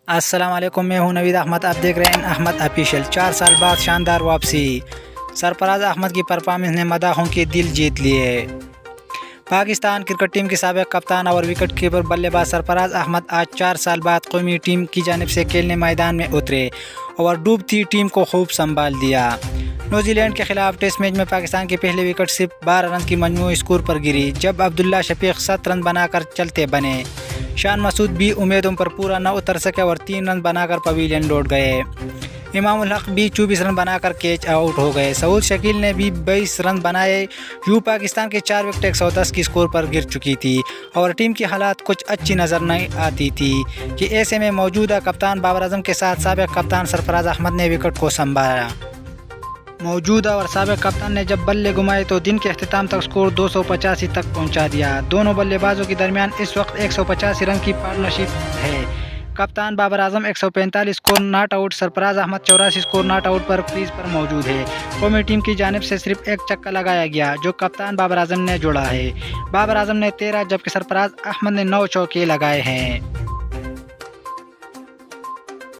السلام علیکم، میں ہوں نوید احمد، آپ دیکھ رہے ہیں احمد آفیشیل۔ 4 سال بعد شاندار واپسی، سرفراز احمد کی پرفارمنس نے مداحوں کے دل جیت لیے۔ پاکستان کرکٹ ٹیم کے سابق کپتان اور وکٹ کیپر بلے باز سرفراز احمد آج 4 سال بعد قومی ٹیم کی جانب سے کھیلنے میدان میں اترے اور ڈوبتی ٹیم کو خوب سنبھال دیا۔ نیوزی لینڈ کے خلاف ٹیسٹ میچ میں پاکستان کی پہلی وکٹ صرف 12 رن کی مجموعی اسکور پر گری، جب عبداللہ شفیق 7 رن بنا کر چلتے بنے۔ شان مسعود بھی امیدوں پر پورا نہ اتر سکے اور 3 رن بنا کر پویلین لوٹ گئے۔ امام الحق بھی 24 رن بنا کر کیچ آؤٹ ہو گئے۔ سعود شکیل نے بھی 22 رن بنائے۔ پاکستان کے 4 وکٹیں 110 کی اسکور پر گر چکی تھی اور ٹیم کی حالات کچھ اچھی نظر نہیں آتی تھی کہ ایسے میں موجودہ کپتان بابر اعظم کے ساتھ سابق کپتان سرفراز احمد نے وکٹ کو سنبھالا۔ موجودہ اور سابق کپتان نے جب بلے گھمائے تو دن کے اختتام تک اسکور 285 تک پہنچا دیا۔ دونوں بلے بازوں کے درمیان اس وقت 185 رن کی پارٹنرشپ ہے۔ کپتان Babar Azam 145 score not out, Sarfaraz Ahmed 84 score not out پر کریز پر موجود ہے۔ قومی ٹیم کی جانب سے صرف ایک چھکا لگایا گیا جو کپتان بابر اعظم نے جوڑا ہے۔ بابر اعظم نے 13 جبکہ سرفراز احمد نے 9 چوکے لگائے ہیں۔